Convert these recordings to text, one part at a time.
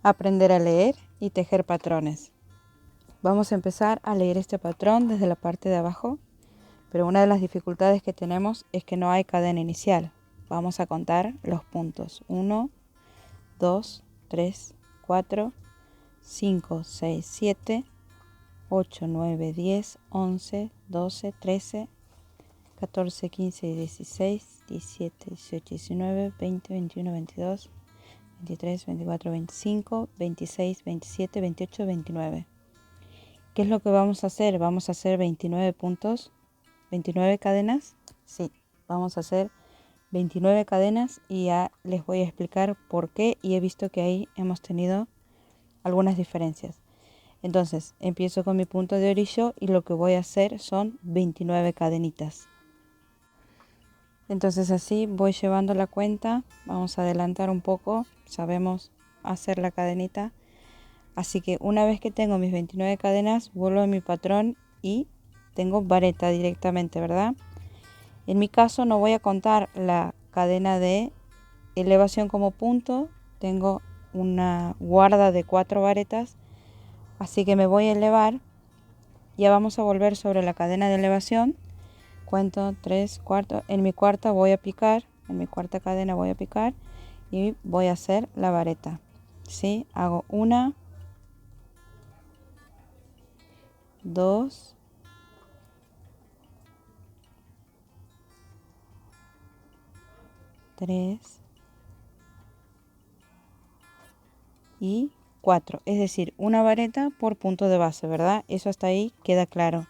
aprender a leer y tejer patrones. Vamos a empezar a leer este patrón desde la parte de abajo, pero una de las dificultades que tenemos es que no hay cadena inicial. Vamos a contar los puntos: 1, 2, 3, 4, 5, 6, 7, 8, 9, 10, 11, 12, 13, 14, 15, 16, 17, 18, 19, 20, 21, 22, 23, 24, 25, 26, 27, 28, 29. ¿Qué es lo que vamos a hacer? Vamos a hacer 29 puntos, 29 cadenas. Sí, vamos a hacer 29 cadenas y ya les voy a explicar por qué, y he visto que ahí hemos tenido algunas diferencias. Entonces, empiezo con mi punto de orillo y lo que voy a hacer son 29 cadenitas. Entonces así voy llevando la cuenta. Vamos a adelantar un poco, sabemos hacer la cadenita. Así que una vez que tengo mis 29 cadenas, vuelvo a mi patrón y tengo vareta directamente, ¿verdad? En mi caso no voy a contar la cadena de elevación como punto. Tengo una guarda de 4 varetas, así que me voy a elevar. Ya vamos a volver sobre la cadena de elevación. Cuento 3 cuartos. En mi cuarta voy a picar, en mi cuarta cadena voy a picar y voy a hacer la vareta. ¿Sí? Hago 1, 2, 3 y 4. Es decir, una vareta por punto de base, ¿verdad? Eso hasta ahí queda claro.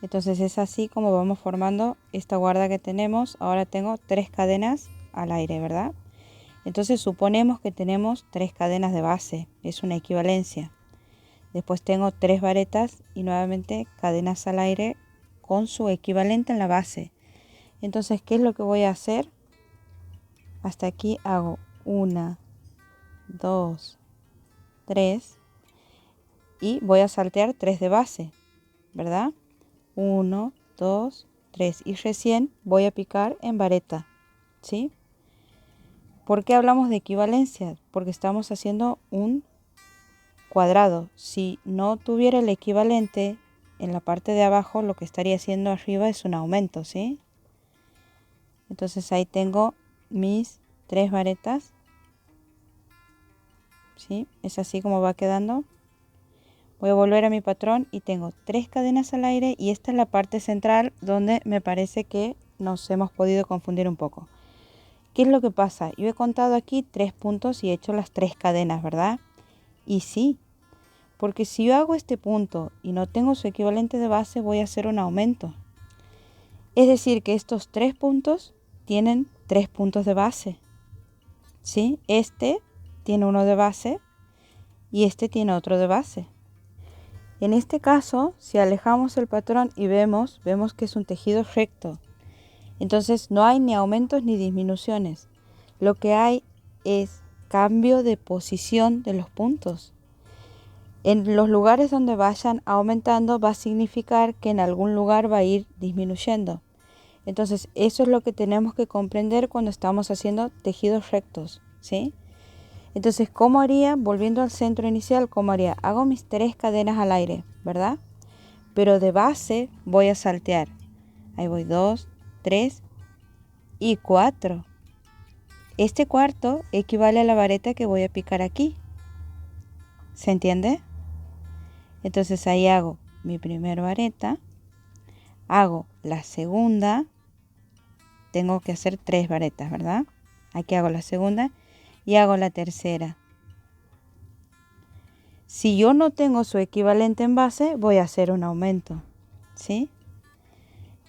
Entonces es así como vamos formando esta guarda que tenemos. Ahora tengo 3 cadenas al aire, ¿verdad? Entonces suponemos que tenemos 3 cadenas de base. Es una equivalencia. Después tengo 3 varetas y nuevamente cadenas al aire con su equivalente en la base. Entonces, ¿qué es lo que voy a hacer? Hasta aquí hago 1, 2, 3 y voy a saltear 3 de base, ¿verdad? 1, 2, 3 y recién voy a picar en vareta, ¿sí? ¿Por qué hablamos de equivalencia? Porque estamos haciendo un cuadrado. Si no tuviera el equivalente en la parte de abajo, lo que estaría haciendo arriba es un aumento, ¿sí? Entonces ahí tengo mis 3 varetas, ¿sí? Es así como va quedando. Voy a volver a mi patrón y tengo 3 cadenas al aire y esta es la parte central donde me parece que nos hemos podido confundir un poco. ¿Qué es lo que pasa? Yo he contado aquí 3 puntos y he hecho las 3 cadenas, ¿verdad? Y sí, porque si yo hago este punto y no tengo su equivalente de base, voy a hacer un aumento. Es decir, que estos 3 puntos tienen 3 puntos de base, ¿sí? Este tiene uno de base y este tiene otro de base. En este caso, si alejamos el patrón y vemos que es un tejido recto. Entonces no hay ni aumentos ni disminuciones. Lo que hay es cambio de posición de los puntos. En los lugares donde vayan aumentando va a significar que en algún lugar va a ir disminuyendo. Entonces eso es lo que tenemos que comprender cuando estamos haciendo tejidos rectos, ¿sí? Entonces, ¿cómo haría? Volviendo al centro inicial, ¿cómo haría? Hago mis 3 cadenas al aire, ¿verdad? Pero de base voy a saltear. Ahí voy 2, 3 y 4. Este cuarto equivale a la vareta que voy a picar aquí. ¿Se entiende? Entonces ahí hago mi primera vareta, hago la segunda, tengo que hacer 3 varetas, ¿verdad? Aquí hago la segunda y hago la tercera. Si yo no tengo su equivalente en base, voy a hacer un aumento, ¿sí?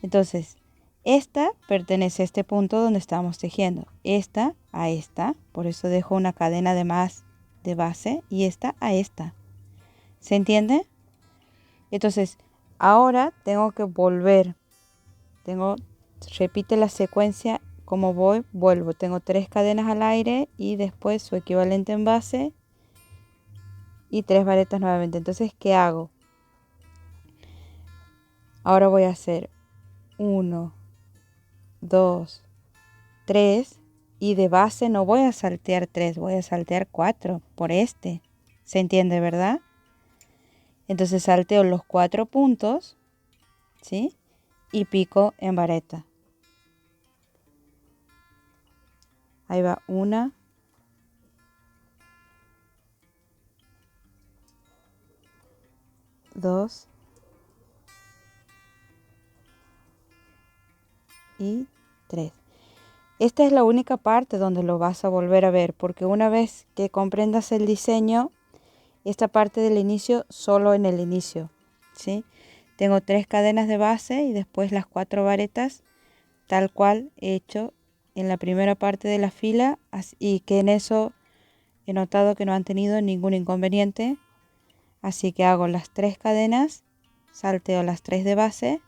Entonces, esta pertenece a este punto donde estamos tejiendo, esta a esta, por eso dejo una cadena de más de base y esta a esta. ¿Se entiende? Entonces, ahora tengo que volver. Repite la secuencia como voy, vuelvo. Tengo 3 cadenas al aire y después su equivalente en base y 3 varetas nuevamente. Entonces, ¿qué hago? Ahora voy a hacer 1, 2, 3 y de base no voy a saltear 3, voy a saltear 4 por este. ¿Se entiende, verdad? Entonces salteo los 4 puntos, ¿sí? Y pico en vareta. Ahí va 1, 2 y 3. Esta es la única parte donde lo vas a volver a ver, porque una vez que comprendas el diseño, esta parte del inicio solo en el inicio, ¿sí? Tengo 3 cadenas de base y después las 4 varetas, tal cual he hecho en la primera parte de la fila, y que en eso he notado que no han tenido ningún inconveniente. Así que hago las 3 cadenas, salteo las 3 de base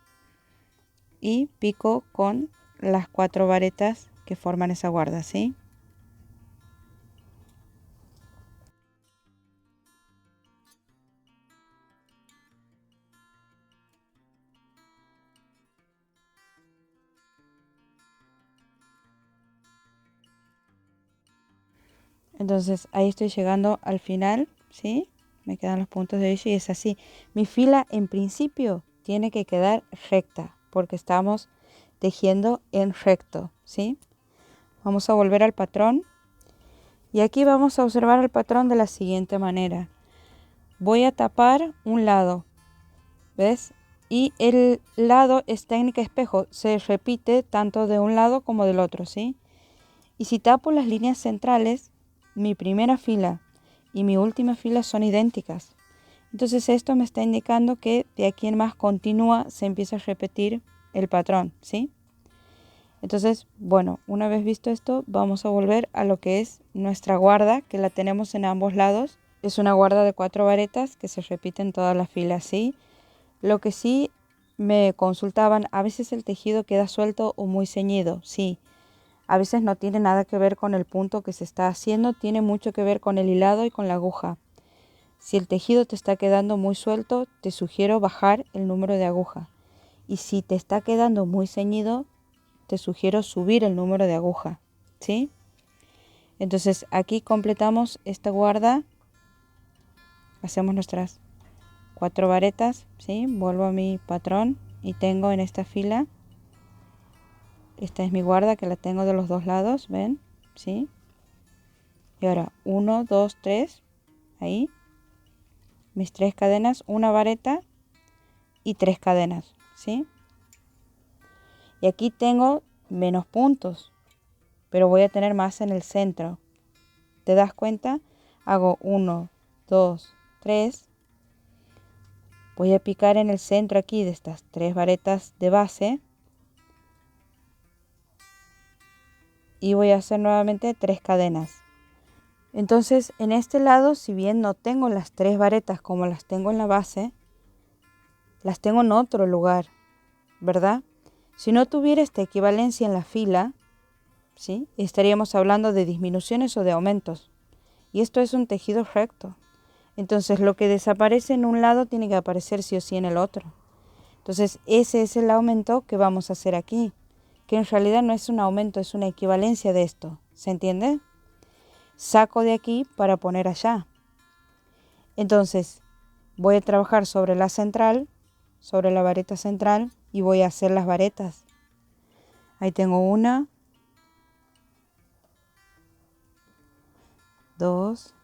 y pico con las 4 varetas que forman esa guarda, ¿sí? Entonces ahí estoy llegando al final, ¿sí? Me quedan los puntos de orillo y es así. Mi fila en principio tiene que quedar recta porque estamos tejiendo en recto, ¿sí? Vamos a volver al patrón y aquí vamos a observar el patrón de la siguiente manera. Voy a tapar un lado, ¿ves? Y el lado es técnica espejo, se repite tanto de un lado como del otro, ¿sí? Y si tapo las líneas centrales, mi primera fila y mi última fila son idénticas. Entonces esto me está indicando que de aquí en más continúa, se empieza a repetir el patrón, ¿sí? Entonces, bueno, una vez visto esto, vamos a volver a lo que es nuestra guarda, que la tenemos en ambos lados. Es una guarda de 4 varetas que se repiten todas las filas, ¿sí? Lo que sí me consultaban, a veces el tejido queda suelto o muy ceñido, sí. A veces no tiene nada que ver con el punto que se está haciendo, tiene mucho que ver con el hilado y con la aguja. Si el tejido te está quedando muy suelto, te sugiero bajar el número de aguja. Y si te está quedando muy ceñido, te sugiero subir el número de aguja, ¿sí? Entonces aquí completamos esta guarda, hacemos nuestras 4 varetas, ¿sí? Vuelvo a mi patrón y tengo en esta fila, esta es mi guarda que la tengo de los dos lados, ¿ven? ¿Sí? Y ahora 1, 2, 3, ahí, mis 3 cadenas, una vareta y 3 cadenas, ¿sí? Y aquí tengo menos puntos, pero voy a tener más en el centro. ¿Te das cuenta? Hago 1, 2, 3. Voy a picar en el centro aquí de estas 3 varetas de base. Y voy a hacer nuevamente 3 cadenas. Entonces en este lado, si bien no tengo las 3 varetas como las tengo en la base, las tengo en otro lugar, ¿verdad? Si no tuviera esta equivalencia en la fila, ¿sí? Estaríamos hablando de disminuciones o de aumentos. Y esto es un tejido recto. Entonces lo que desaparece en un lado tiene que aparecer sí o sí en el otro. Entonces ese es el aumento que vamos a hacer aquí, que en realidad no es un aumento, es una equivalencia de esto. ¿Se entiende? Saco de aquí para poner allá. Entonces voy a trabajar sobre la central, sobre la vareta central, y voy a hacer las varetas. Ahí tengo 1, 2,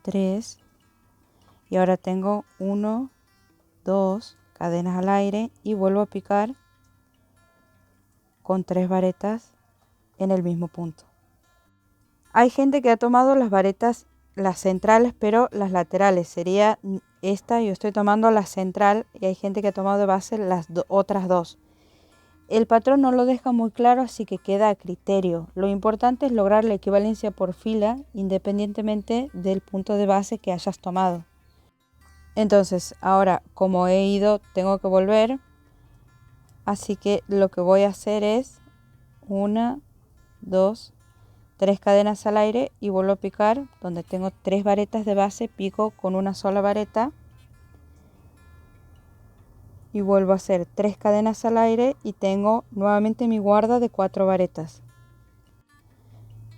3, y ahora tengo 1, 2 cadenas al aire y vuelvo a picar con 3 varetas en el mismo punto. Hay gente que ha tomado las varetas, las centrales, pero las laterales. Sería esta, yo estoy tomando la central y hay gente que ha tomado de base las otras dos. El patrón no lo deja muy claro, así que queda a criterio. Lo importante es lograr la equivalencia por fila, independientemente del punto de base que hayas tomado. Entonces, ahora, como he ido, tengo que volver. Así que lo que voy a hacer es 1, 2, 3 cadenas al aire y vuelvo a picar. Donde tengo 3 varetas de base, pico con una sola vareta. y vuelvo a hacer 3 cadenas al aire y tengo nuevamente mi guarda de 4 varetas.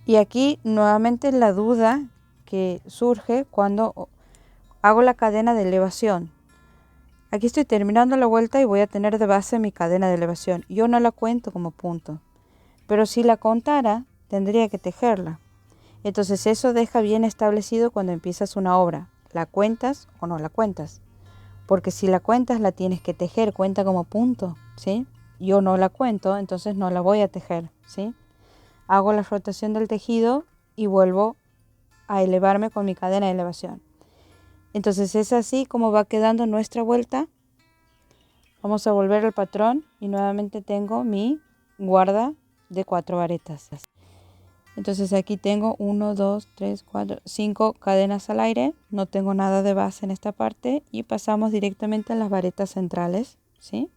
Y aquí nuevamente la duda que surge cuando hago la cadena de elevación. Aquí estoy terminando la vuelta y voy a tener de base mi cadena de elevación. Yo no la cuento como punto, pero si la contara tendría que tejerla. Entonces eso deja bien establecido cuando empiezas una obra. ¿La cuentas o no la cuentas? Porque si la cuentas la tienes que tejer, cuenta como punto, ¿sí? Yo no la cuento, entonces no la voy a tejer, ¿sí? Hago la rotación del tejido y vuelvo a elevarme con mi cadena de elevación. Entonces es así como va quedando nuestra vuelta. Vamos a volver al patrón y nuevamente tengo mi guarda de 4 varetas. Entonces aquí tengo 1, 2, 3, 4, 5 cadenas al aire. No tengo nada de base en esta parte y pasamos directamente a las varetas centrales, ¿sí?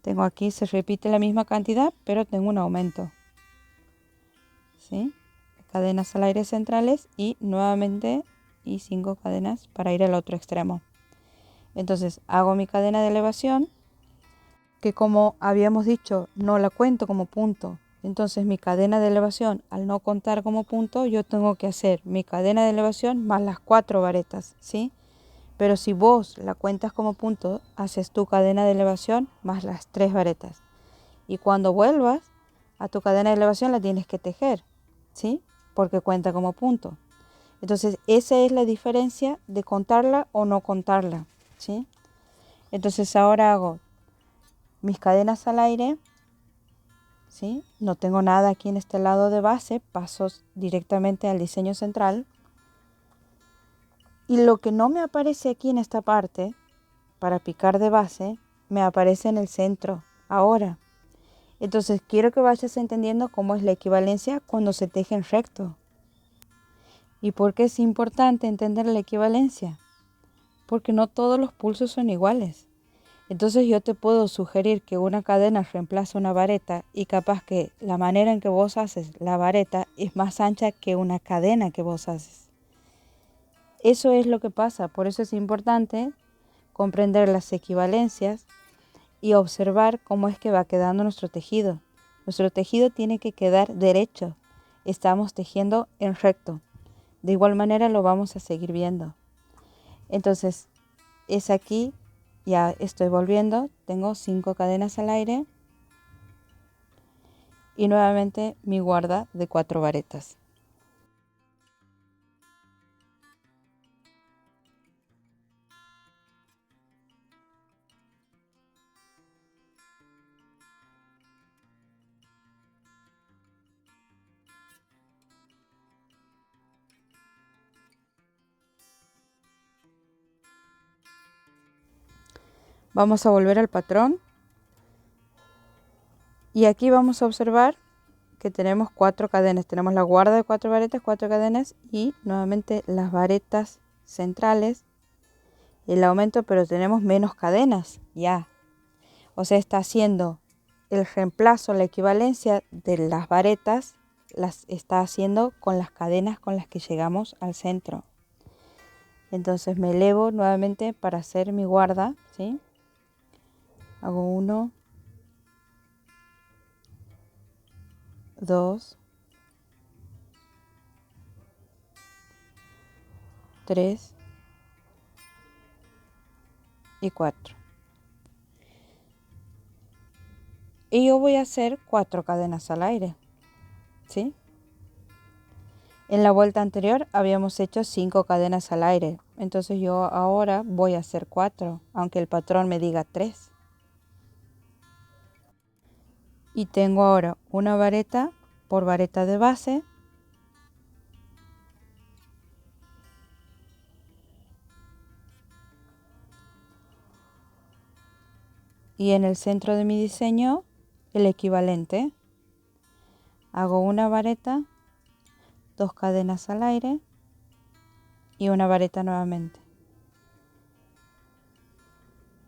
Tengo aquí, se repite la misma cantidad, pero tengo un aumento, ¿sí? Cadenas al aire centrales y nuevamente 5 cadenas para ir al otro extremo. Entonces hago mi cadena de elevación, que como habíamos dicho no la cuento como punto. Entonces mi cadena de elevación, al no contar como punto, yo tengo que hacer mi cadena de elevación más las 4 varetas, ¿sí? Pero si vos la cuentas como punto, haces tu cadena de elevación más las 3 varetas. Y cuando vuelvas a tu cadena de elevación la tienes que tejer, ¿sí? Porque cuenta como punto. Entonces esa es la diferencia de contarla o no contarla, ¿sí? Entonces ahora hago mis cadenas al aire, ¿sí? No tengo nada aquí en este lado de base, paso directamente al diseño central. Y lo que no me aparece aquí en esta parte, para picar de base, me aparece en el centro, ahora. Entonces quiero que vayas entendiendo cómo es la equivalencia cuando se tejen recto. ¿Y por qué es importante entender la equivalencia? Porque no todos los pulsos son iguales. Entonces yo te puedo sugerir que una cadena reemplaza una vareta y capaz que la manera en que vos haces la vareta es más ancha que una cadena que vos haces. Eso es lo que pasa, por eso es importante comprender las equivalencias y observar cómo es que va quedando nuestro tejido. Nuestro tejido tiene que quedar derecho, estamos tejiendo en recto. De igual manera lo vamos a seguir viendo. Entonces es aquí. Ya estoy volviendo, tengo 5 cadenas al aire y nuevamente mi guarda de 4 varetas. Vamos a volver al patrón y aquí vamos a observar que tenemos 4 cadenas. Tenemos la guarda de 4 varetas, 4 cadenas y nuevamente las varetas centrales, el aumento, pero tenemos menos cadenas ya. O sea, está haciendo el reemplazo, la equivalencia de las varetas, las está haciendo con las cadenas con las que llegamos al centro. Entonces me elevo nuevamente para hacer mi guarda, ¿sí? Hago 1, 2, 3 y 4. Y yo voy a hacer 4 cadenas al aire, ¿sí? En la vuelta anterior habíamos hecho 5 cadenas al aire, entonces yo ahora voy a hacer 4, aunque el patrón me diga 3. Y tengo ahora una vareta por vareta de base, y en el centro de mi diseño el equivalente. Hago una vareta, 2 cadenas al aire y una vareta nuevamente.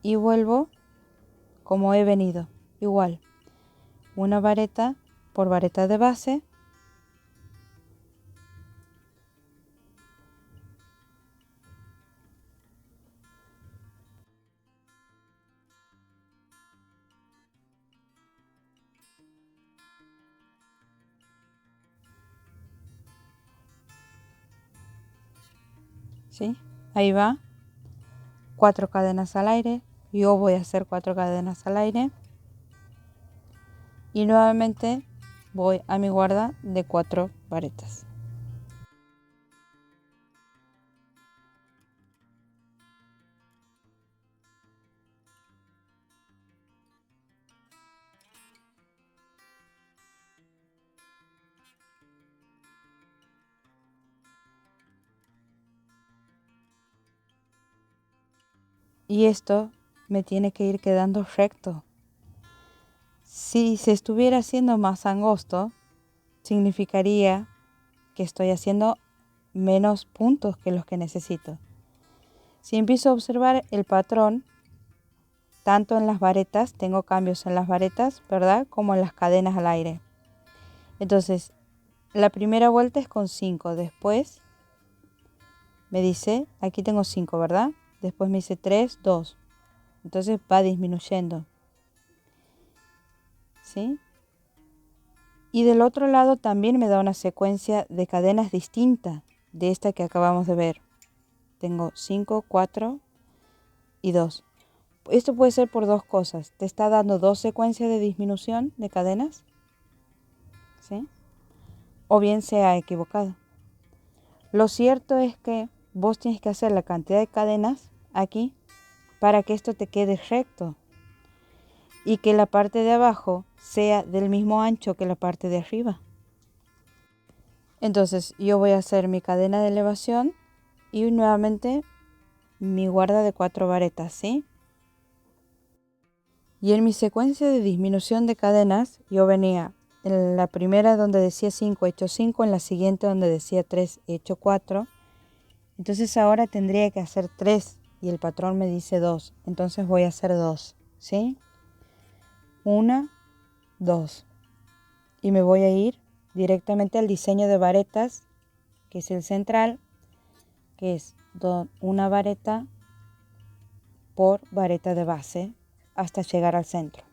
Y vuelvo como he venido, igual. Una vareta por vareta de base, ¿sí? Ahí va, 4 cadenas al aire. Yo voy a hacer 4 cadenas al aire. Y nuevamente voy a mi guarda de 4 varetas. Y esto me tiene que ir quedando recto. Si se estuviera haciendo más angosto, significaría que estoy haciendo menos puntos que los que necesito. Si empiezo a observar el patrón, tanto en las varetas, tengo cambios en las varetas, ¿verdad? Como en las cadenas al aire. Entonces, la primera vuelta es con 5, después me dice, aquí tengo 5, ¿verdad? Después me dice 3, 2. Entonces va disminuyendo. ¿Sí? Y del otro lado también me da una secuencia de cadenas distinta de esta que acabamos de ver. Tengo 5, 4 y 2. Esto puede ser por dos cosas. Te está dando 2 secuencias de disminución de cadenas, ¿sí? O bien se ha equivocado. Lo cierto es que vos tienes que hacer la cantidad de cadenas aquí para que esto te quede recto y que la parte de abajo sea del mismo ancho que la parte de arriba. Entonces yo voy a hacer mi cadena de elevación y nuevamente mi guarda de 4 varetas, ¿sí? Y en mi secuencia de disminución de cadenas yo venía en la primera donde decía 5 he hecho 5, en la siguiente donde decía 3 he hecho 4. Entonces ahora tendría que hacer 3 y el patrón me dice 2. Entonces voy a hacer 2, ¿sí? 1, 2. Y me voy a ir directamente al diseño de varetas, que es el central, que es una vareta por vareta de base hasta llegar al centro.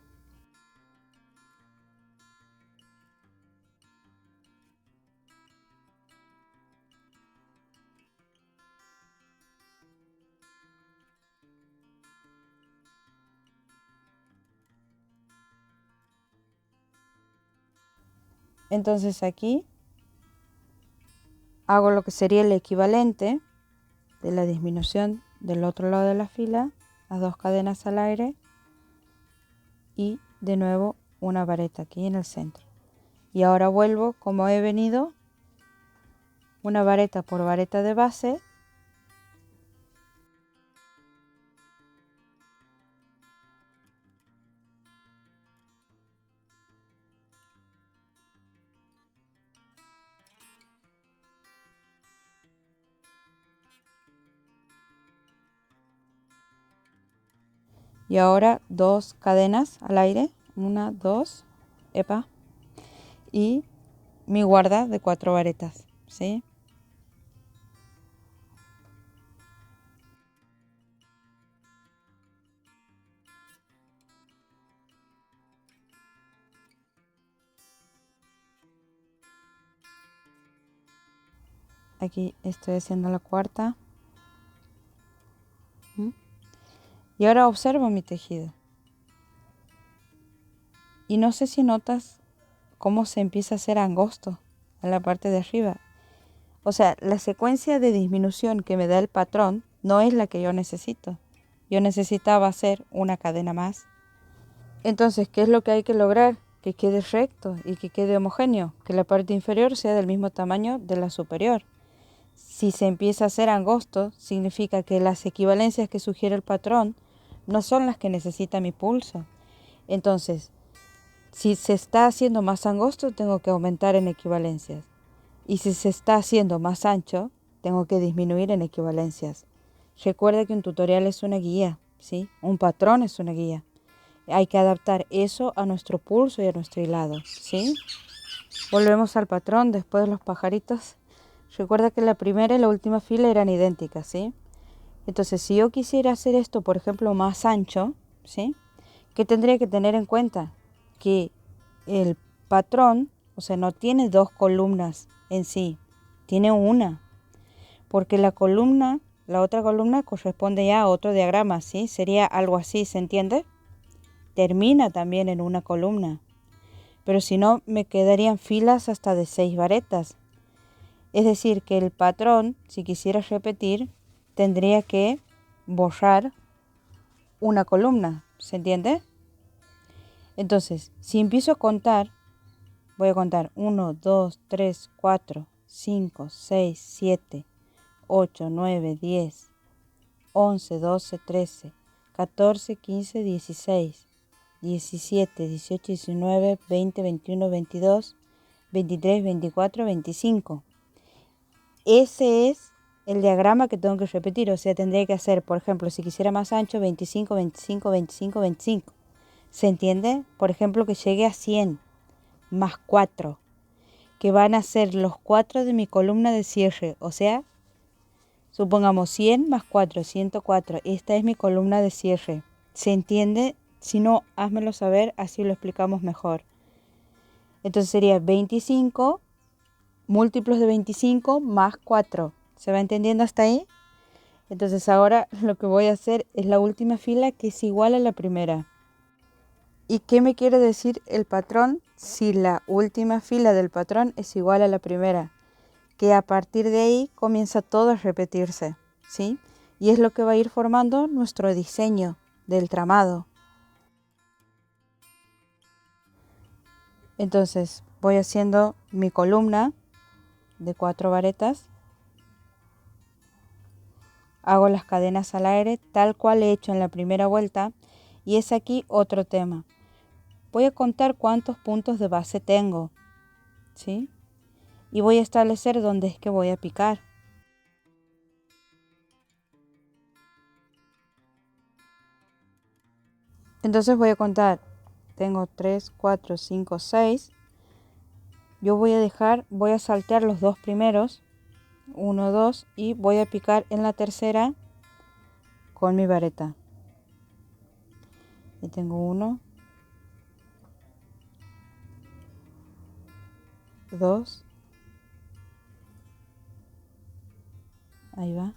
Entonces aquí hago lo que sería el equivalente de la disminución del otro lado de la fila, las 2 cadenas al aire y de nuevo una vareta aquí en el centro. Y ahora vuelvo como he venido, una vareta por vareta de base. Y ahora 2 cadenas al aire, 1, 2, epa, y mi guarda de 4 varetas, ¿sí? Aquí estoy haciendo la cuarta. Y ahora observo mi tejido. Y no sé si notas cómo se empieza a hacer angosto en la parte de arriba. O sea, la secuencia de disminución que me da el patrón no es la que yo necesito. Yo necesitaba hacer una cadena más. Entonces, ¿qué es lo que hay que lograr? Que quede recto y que quede homogéneo, que la parte inferior sea del mismo tamaño de la superior. Si se empieza a hacer angosto, significa que las equivalencias que sugiere el patrón no son las que necesita mi pulso. Entonces, si se está haciendo más angosto, tengo que aumentar en equivalencias. Y si se está haciendo más ancho, tengo que disminuir en equivalencias. Recuerda que un tutorial es una guía, ¿sí? Un patrón es una guía. Hay que adaptar eso a nuestro pulso y a nuestro hilado, ¿sí? Volvemos al patrón después de los pajaritos. Recuerda que la primera y la última fila eran idénticas, ¿sí? Entonces, si yo quisiera hacer esto, por ejemplo, más ancho, ¿sí? ¿Qué tendría que tener en cuenta? Que el patrón, o sea, no tiene 2 columnas en sí, tiene una, porque la columna la otra columna corresponde ya a otro diagrama, ¿sí? Sería algo así, ¿se entiende? Termina también en una columna, pero si no me quedarían filas hasta de 6 varetas. Es decir, que el patrón, si quisiera repetir, tendría que borrar una columna, ¿se entiende? Entonces, si empiezo a contar, voy a contar 1, 2, 3, 4, 5, 6, 7, 8, 9, 10, 11, 12, 13, 14, 15, 16, 17, 18, 19, 20, 21, 22, 23, 24, 25. Ese es el diagrama que tengo que repetir. O sea, tendría que hacer, por ejemplo, si quisiera más ancho, 25, 25, 25, 25. ¿Se entiende? Por ejemplo, que llegue a 100 más 4, que van a ser los 4 de mi columna de cierre. O sea, supongamos 100 más 4, 104. Esta es mi columna de cierre. ¿Se entiende? Si no, házmelo saber, así lo explicamos mejor. Entonces sería 25 múltiplos de 25 más 4. ¿Se va entendiendo hasta ahí? Entonces ahora lo que voy a hacer es la última fila, que es igual a la primera. ¿Y qué me quiere decir el patrón? Si la última fila del patrón es igual a la primera, que a partir de ahí comienza todo a repetirse, ¿sí? Y es lo que va a ir formando nuestro diseño del tramado. Entonces voy haciendo mi columna de 4 varetas, hago las cadenas al aire tal cual he hecho en la primera vuelta, y es aquí otro tema. Voy a contar cuántos puntos de base tengo, ¿sí? Y voy a establecer dónde es que voy a picar. Entonces voy a contar, tengo 3, 4, 5, 6. Yo voy a saltear los dos primeros, 1, 2, y voy a picar en la tercera con mi vareta. Y tengo 1, 2, ahí va,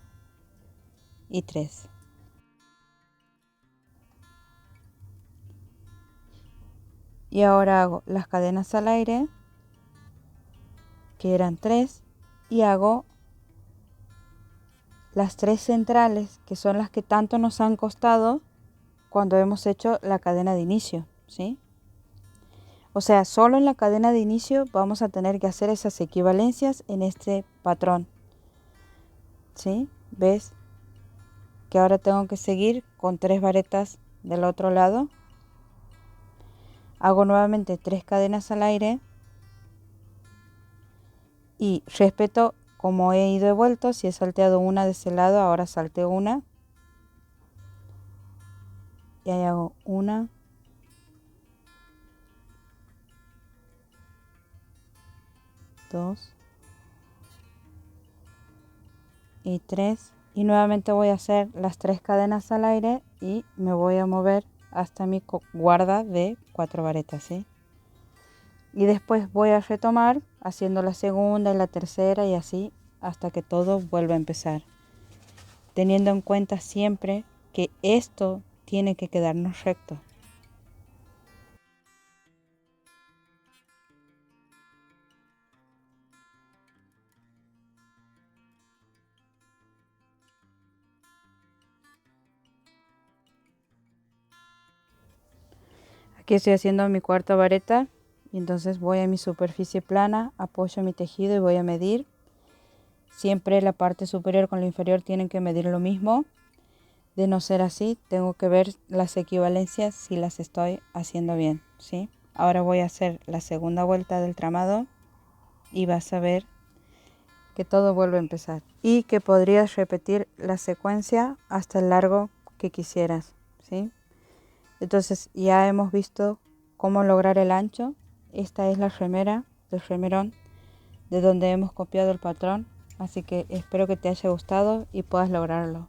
y 3. Y ahora hago las cadenas al aire, que eran 3, y hago las 3 centrales, que son las que tanto nos han costado cuando hemos hecho la cadena de inicio, ¿sí? O sea, solo en la cadena de inicio vamos a tener que hacer esas equivalencias en este patrón, ¿sí? ¿Ves? Que ahora tengo que seguir con 3 varetas del otro lado. Hago nuevamente 3 cadenas al aire y respeto como he ido y vuelto. Si he salteado una de ese lado, ahora salteo una. Y ahí hago 1, 2 y 3. Y nuevamente voy a hacer las 3 cadenas al aire y me voy a mover hasta mi guarda de 4 varetas, ¿sí? Y después voy a retomar haciendo la segunda y la tercera y así hasta que todo vuelva a empezar. Teniendo en cuenta siempre que esto tiene que quedarnos recto. Aquí estoy haciendo mi cuarta vareta y entonces voy a mi superficie plana, apoyo mi tejido y voy a medir. Siempre la parte superior con la inferior tienen que medir lo mismo. De no ser así, tengo que ver las equivalencias si las estoy haciendo bien, ¿sí? Ahora voy a hacer la segunda vuelta del tramado y vas a ver que todo vuelve a empezar. Y que podrías repetir la secuencia hasta el largo que quisieras, ¿sí? Entonces ya hemos visto cómo lograr el ancho. Esta es la remera del remerón de donde hemos copiado el patrón. Así que espero que te haya gustado y puedas lograrlo.